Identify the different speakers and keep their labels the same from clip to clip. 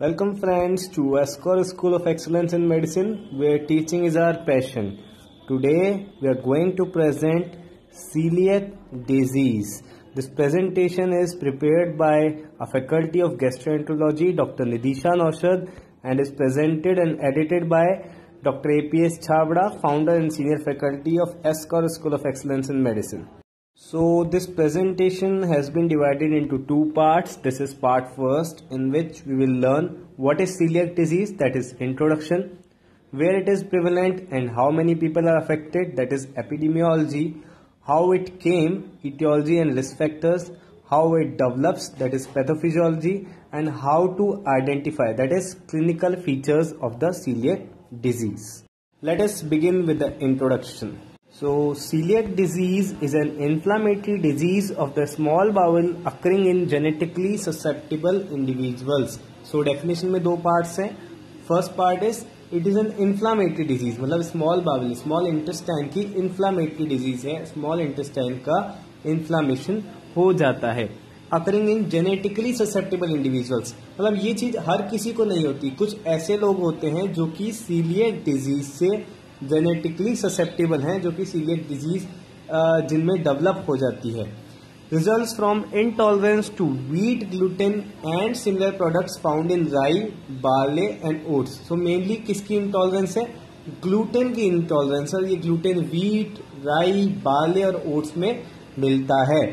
Speaker 1: Welcome friends to Escort School of Excellence in Medicine, where teaching is our passion. Today we are going to present celiac disease. This presentation is prepared by a faculty of gastroenterology, Dr. Nidisha Naushad, and is presented and edited by Dr. APS Chabda, founder and senior faculty of Escort School of Excellence in Medicine. So this presentation has been divided into two parts. This is part first, in which we will learn what is celiac disease, that is introduction, where it is prevalent and how many people are affected, that is epidemiology, how it came, etiology and risk factors, how it develops, that is pathophysiology, and how to identify, that is clinical features of the celiac disease. Let us begin with the introduction. So, celiac disease is an inflammatory disease of the small bowel occurring in genetically susceptible individuals. So, definition में दो parts हैं. First part is it is an inflammatory disease, मतलब small bowel, small intestine की inflammatory disease है. Small intestine का inflammation हो जाता है. Occurring in genetically susceptible individuals, मतलब ये चीज हर किसी को नहीं होती. कुछ ऐसे लोग होते हैं जो कि celiac disease से जेनेटिकली ससेप्टेबल हैं, जो कि सीलियक डिजीज जिनमें डेवलप हो जाती है. Results from intolerance to wheat, gluten and similar products found in rye, barley and oats. So mainly किसकी इंटॉलरेंस है? ग्लूटेन की इंटॉलरेंस है. ये ग्लूटेन व्हीट, राई, बार्ले और ओट्स में मिलता है.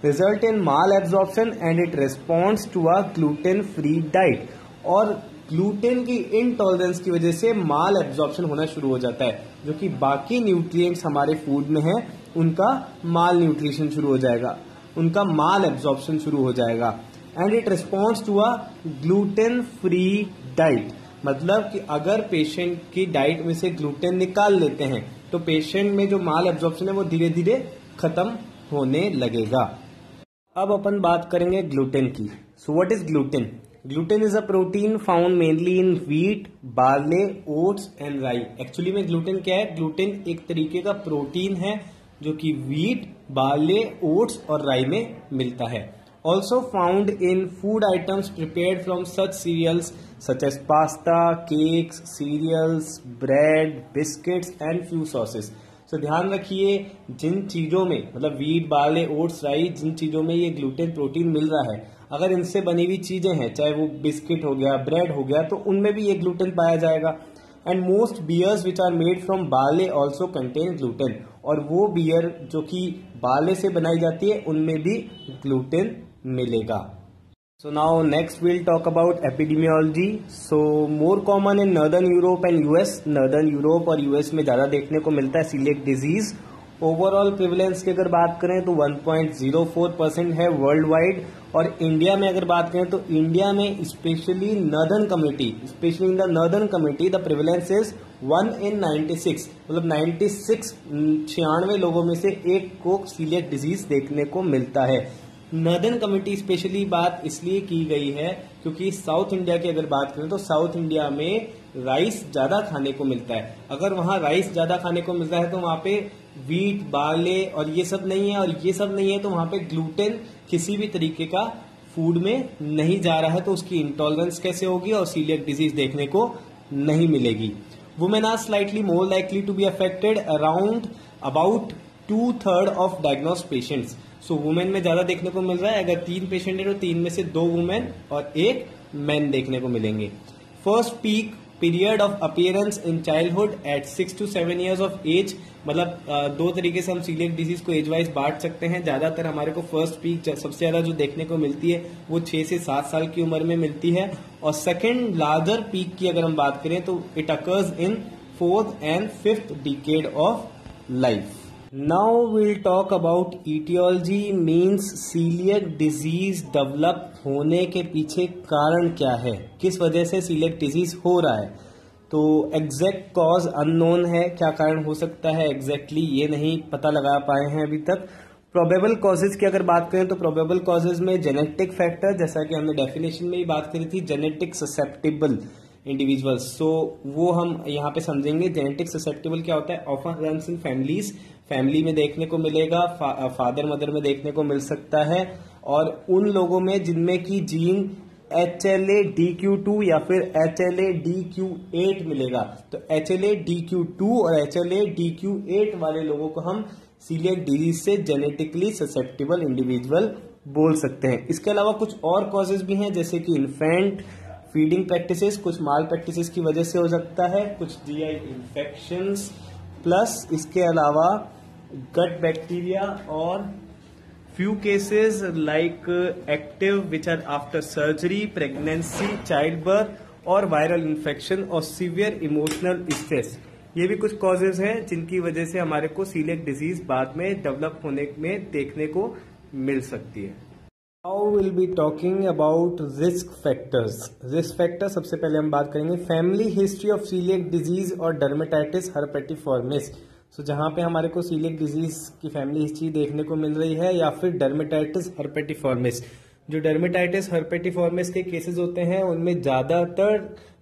Speaker 1: Result in malabsorption and it responds to a gluten free diet. और ग्लूटेन की इनटॉलरेंस की वजह से माल एब्जॉर्प्शन होना शुरू हो जाता है, जो कि बाकी न्यूट्रिएंट्स हमारे फूड में हैं उनका माल न्यूट्रिशन शुरू हो जाएगा, उनका माल एब्जॉर्प्शन शुरू हो जाएगा. And it responds to a gluten free diet, मतलब कि अगर पेशेंट की डाइट में से ग्लूटेन निकाल लेते हैं तो पेशेंट में जो माल एब्जॉर्प्शन है वो धीरे धीरे खत्म होने लगेगा. अब अपन बात करेंगे ग्लूटेन की. So what is gluten? Gluten is a protein found mainly in wheat, barley, oats and राई. एक्चुअली में ग्लूटेन क्या है? ग्लूटेन एक तरीके का प्रोटीन है जो कि व्हीट, बार्ले, ओट्स और राई में मिलता है. Also found in food items prepared from such cereals such as pasta, cakes, cereals, bread, biscuits and few sauces. तो ध्यान रखिए, जिन चीजों में मतलब व्हीट, बार्ले, ओट्स, राई, जिन चीजों में ये ग्लूटेन प्रोटीन मिल रहा है, अगर इनसे बनी हुई चीजें हैं, चाहे वो बिस्किट हो गया, ब्रेड हो गया, तो उनमें भी ये ग्लूटेन पाया जाएगा. And most beers which are made from barley also contain gluten. और वो बियर जो कि बार्ले से बनाई जाती है उनमें भी ग्लूटेन मिलेगा. So now next we'll talk about epidemiology. So more common in Northern Europe and US. Northern Europe और US में ज़्यादा देखने को मिलता है celiac disease. ओवरऑल प्रिवलेंस की अगर बात करें तो 1.04% है वर्ल्ड वाइड. और इंडिया में अगर बात करें तो इंडिया में specially northern community, specially in the northern community the prevalence is 1 in 96, मतलब 96 लोगों में से एक को सीलियक डिजीज देखने को मिलता है. नॉर्दर्न कम्युनिटी स्पेशली बात इसलिए की गई है क्योंकि साउथ इंडिया की अगर बात करें तो साउथ इंडिया में राइस ज्यादा खाने को मिलता है. अगर वहां राइस ज्यादा खाने को मिलता है तो वहां पे व्हीट, बार्ले और ये सब नहीं है, और ये सब नहीं है तो वहां पे ग्लूटेन किसी भी तरीके का फूड में नहीं जा रहा है, तो उसकी इंटॉलरेंस कैसे होगी और सीलियक डिजीज देखने को नहीं मिलेगी. Women are slightly more likely to be affected, around about 2/3 of diagnosed patients. So women में ज्यादा देखने को मिल रहा है. अगर 3 पेशेंट है तो 3 में से 2 वुमेन और 1 मैन देखने को मिलेंगे. First peak period of appearance in childhood at 6 to 7 years of age. मतलब दो तरीके से हम सीलियक डिजीज को एज वाइज बांट सकते हैं. ज्यादातर हमारे को फर्स्ट पीक सबसे ज्यादा जो देखने को मिलती है वो 6 से 7 साल की उम्र में मिलती है. और सेकेंड लार्जर पीक की अगर हम बात करें तो it occurs in 4th and 5th decade of life. Now we'll talk about etiology, means celiac disease develop होने के पीछे कारण क्या है, किस वजह से celiac disease हो रहा है. तो एग्जैक्ट कॉज अननोन है, क्या कारण हो सकता है एग्जैक्टली ये नहीं पता लगा पाए हैं अभी तक. प्रोबेबल कॉजेज की अगर बात करें तो प्रोबेबल कॉजेज में जेनेटिक फैक्टर, जैसा कि हमने डेफिनेशन में ही बात करी थी, जेनेटिक ससेप्टेबल इंडिविजुअल्स. सो वो हम यहाँ पे समझेंगे. जेनेटिक ससेप्टेबल क्या होता है? Often runs in families, family में देखने को मिलेगा, फादर मदर में देखने को मिल सकता है. और उन लोगों में जिनमें की जीन HLA-DQ2 या फिर HLA-DQ8 मिलेगा। तो HLA-DQ2 और HLA-DQ8 वाले लोगों को हम सीलिएक डिजीज से जेनेटिकली ससेप्टेबल इंडिविजुअल बोल सकते हैं। इसके अलावा कुछ और कॉजेज भी हैं, जैसे कि इन्फेंट फीडिंग प्रैक्टिसेस कुछ माल प्रैक्टिसेस की वजह से हो सकता है, कुछ जीआई इन्फेक्शंस, प्लस इसके अलावा गट बैक्टीरिया और few cases like active which are after surgery, pregnancy, childbirth और viral infection और severe emotional stress। ये भी कुछ causes हैं जिनकी वजह से हमारे को सीलिएक डिजीज बाद में डेवलप होने में देखने को मिल सकती है। Now we'll be talking about risk factors। Risk factors सबसे पहले हम बात करेंगे family history of coeliac disease और डर्मेटाइटिस हर्पेटिफॉर्मिस। सो जहां पे हमारे को सीलिएक डिजीज की फैमिली हिस्ट्री देखने को मिल रही है, या फिर डर्मेटाइटिस हर्पेटिफॉर्मिस। जो डर्मेटाइटिस हर्पेटिफॉर्मिस के केसेस होते हैं उनमें ज्यादातर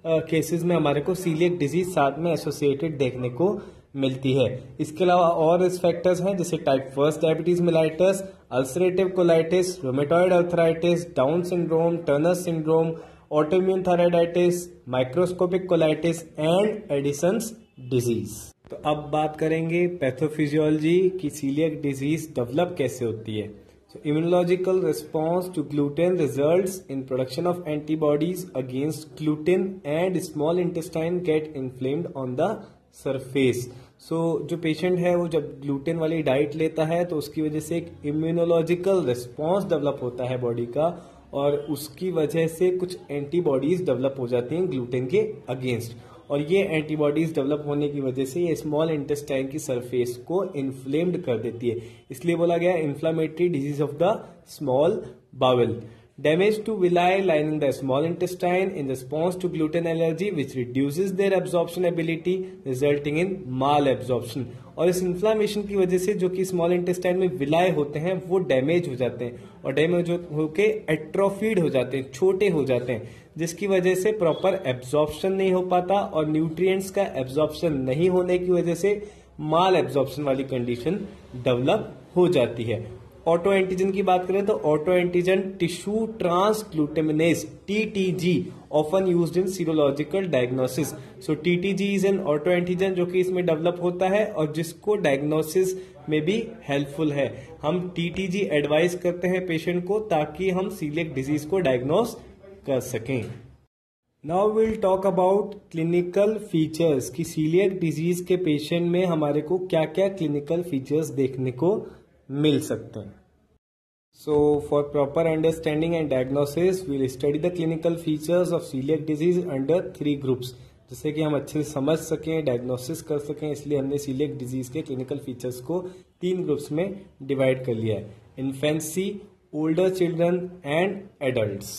Speaker 1: केसेस में हमारे को सीलिएक डिजीज साथ में एसोसिएटेड देखने को मिलती है। इसके अलावा और रिस्क फैक्टर्स हैं जैसे type 1 diabetes mellitus, ulcerative colitis, rheumatoid arthritis, down syndrome, Turner syndrome, autoimmune thyroiditis, microscopic colitis and Edison's disease. तो अब बात करेंगे पैथोफिजियोलॉजी की सीलिएक डिजीज डेवलप कैसे होती है। So immunological response to gluten results in production of antibodies against gluten and small intestine get inflamed on the surface। So जो patient है वो जब ग्लूटेन वाली डाइट लेता है तो उसकी वजह से एक इम्यूनोलॉजिकल रिस्पॉन्स डेवलप होता है बॉडी का, और उसकी वजह से कुछ एंटीबॉडीज डेवलप हो जाती हैं ग्लूटेन के अगेंस्ट, और ये एंटीबॉडीज डेवलप होने की वजह से ये स्मॉल इंटेस्टाइन की सरफेस को इन्फ्लेम्ड कर देती है। इसलिए बोला गया inflammatory disease of the small bowel. Damage to villi lining the small intestine in response to gluten allergy which reduces their absorption ability resulting in malabsorption. और इस इन्फ्लामेशन की वजह से जो कि स्मॉल इंटेस्टाइन में विलाय होते हैं वो डैमेज हो जाते हैं, और डैमेज होके एट्रोफीड हो जाते हैं, छोटे हो जाते हैं, जिसकी वजह से प्रॉपर एब्जॉर्प्शन नहीं हो पाता, और न्यूट्रिएंट्स का एब्जॉर्प्शन नहीं होने की वजह से माल एब्जॉर्प्शन वाली कंडीशन डेवलप हो जाती है। ऑटो एंटीजन की बात करें तो autoantigen tissue transglutaminase TTG often used in serological diagnosis. So TTG is an autoantigen जो कि इसमें डेवलप होता है और जिसको डायग्नोसिस में भी हेल्पफुल है। हम टीटीजी एडवाइस करते हैं पेशेंट को ताकि हम सीलिएक डिजीज को डायग्नोस कर सकें। Now will talk about clinical features कि सीलिएक डिजीज के पेशेंट में हमारे को क्या क्या क्लिनिकल फीचर्स देखने को मिल सकते हैं। So for proper understanding and diagnosis, we will study the clinical features of celiac disease under 3 groups। जिससे कि हम अच्छे से समझ सकें, डायग्नोसिस कर सकें, इसलिए हमने सीलिएक डिजीज के क्लिनिकल फीचर्स को 3 ग्रुप्स में डिवाइड कर लिया है, infancy, older children and adults.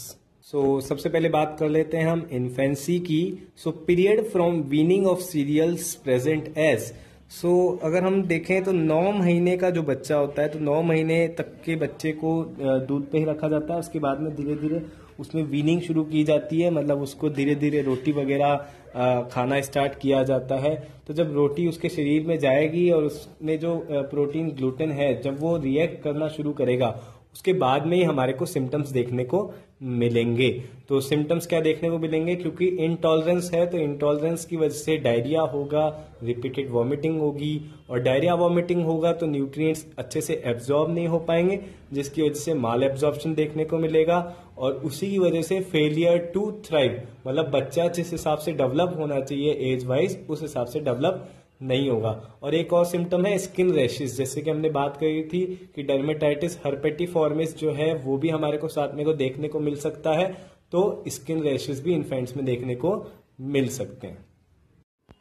Speaker 1: So सबसे पहले बात कर लेते हैं हम इन्फेंसी की। So period from weaning of cereals present age. So अगर हम देखें तो 9 महीने का जो बच्चा होता है तो 9 महीने तक के बच्चे को दूध पे ही रखा जाता है। उसके बाद में धीरे धीरे उसमें वीनिंग शुरू की जाती है, मतलब उसको धीरे धीरे रोटी वगैरह खाना स्टार्ट किया जाता है। तो जब रोटी उसके शरीर में जाएगी और उसमें जो प्रोटीन ग्लूटेन है जब वो रिएक्ट करना शुरू करेगा उसके बाद में ही हमारे को सिम्टम्स देखने को मिलेंगे। तो सिम्टम्स क्या देखने को मिलेंगे, क्योंकि इंटॉलरेंस है तो इंटॉलरेंस की वजह से डायरिया होगा, रिपीटेड वॉमिटिंग होगी, और डायरिया वॉमिटिंग होगा तो न्यूट्रिएंट्स अच्छे से एब्जॉर्ब नहीं हो पाएंगे, जिसकी वजह से माल एब्जॉर्प्शन देखने को मिलेगा, और उसी की वजह से फेलियर टू थ्राइव, मतलब बच्चा जिस हिसाब से डेवलप होना चाहिए एज वाइज उस हिसाब से डेवलप नहीं होगा। और एक और सिम्टम है स्किन रैशेस, जैसे कि हमने बात करी थी कि डर्मेटाइटिस हर्पेटिफॉर्मिस जो है वो भी हमारे को साथ में को देखने को मिल सकता है, तो स्किन रैशेस भी इन्फेंट्स में देखने को मिल सकते हैं।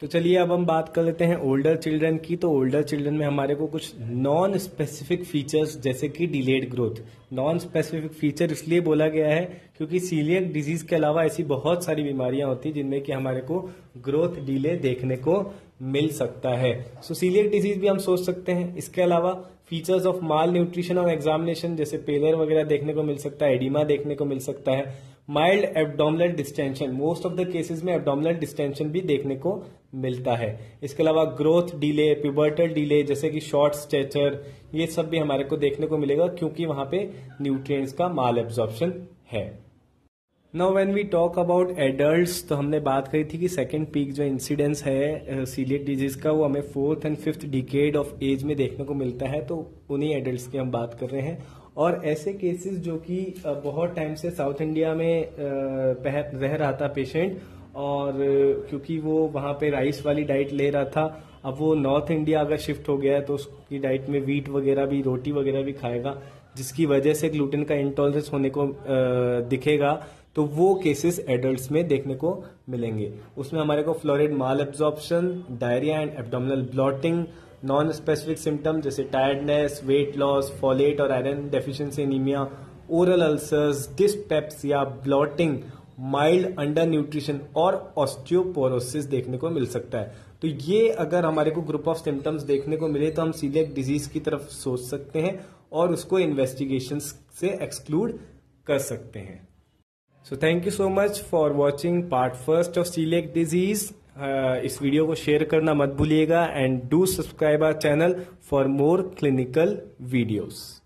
Speaker 1: तो चलिए अब हम बात कर लेते हैं ओल्डर चिल्ड्रन की। तो ओल्डर चिल्ड्रन में हमारे को कुछ नॉन स्पेसिफिक फीचर्स जैसे कि delayed growth. Non specific feature इसलिए बोला गया है क्योंकि सीलिएक डिजीज के अलावा ऐसी बहुत सारी बीमारियां होती हैं जिनमें कि हमारे को ग्रोथ डिले देखने को मिल सकता है। सो सीलिएक डिजीज भी हम सोच सकते हैं। इसके अलावा फीचर्स ऑफ माल न्यूट्रिशन और एग्जामिनेशन जैसे पेलर वगैरह देखने को मिल सकता है, एडिमा देखने को मिल सकता है, mild abdominal distension, most of the cases में एब्डोमिनल डिस्टेंशन भी देखने को मिलता है। इसके अलावा ग्रोथ डिले, प्यूबर्टल डिले जैसे कि शॉर्ट स्टेचर, ये सब भी हमारे को देखने को मिलेगा क्योंकि वहां पे न्यूट्रिएंट्स का माल एब्जॉर्प्शन है। Now when we talk about adults, तो हमने बात करी थी कि सेकेंड पीक जो इंसिडेंस है सीलिएक डिजीज का वो हमें 4th and 5th decade of as में देखने को मिलता है, तो उन्हीं एडल्ट्स की हम बात कर रहे हैं। और ऐसे केसेस जो कि बहुत टाइम से साउथ इंडिया में रह रहा था पेशेंट, और क्योंकि वो वहाँ पे राइस वाली डाइट ले रहा था, अब वो नॉर्थ इंडिया अगर शिफ्ट हो गया है तो उसकी डाइट में वीट वगैरह भी, रोटी वगैरह भी खाएगा, जिसकी वजह से ग्लूटेन का इंटॉलरेंस होने को दिखेगा, तो वो केसेस एडल्ट्स में देखने को मिलेंगे। उसमें हमारे को fluoride mall absorption, diarrhoea and abdominal blotting, non specific symptom जैसे टायर्डनेस, वेट लॉस, फॉलेट और iron deficiency anaemia, oral ulcers, dyspepsia, blotting, mild under nutrition और ऑस्टियोपोरोसिस देखने को मिल सकता है। तो ये अगर हमारे को ग्रुप ऑफ सिम्टम्स देखने को मिले तो हम सीलिएक डिजीज की तरफ सोच सकते हैं और उसको इन्वेस्टिगेशन से एक्सक्लूड कर सकते हैं। So thank you so much for watching part first of coeliac disease. इस वीडियो को शेयर करना मत भूलिएगा and do subscribe our channel for more clinical videos.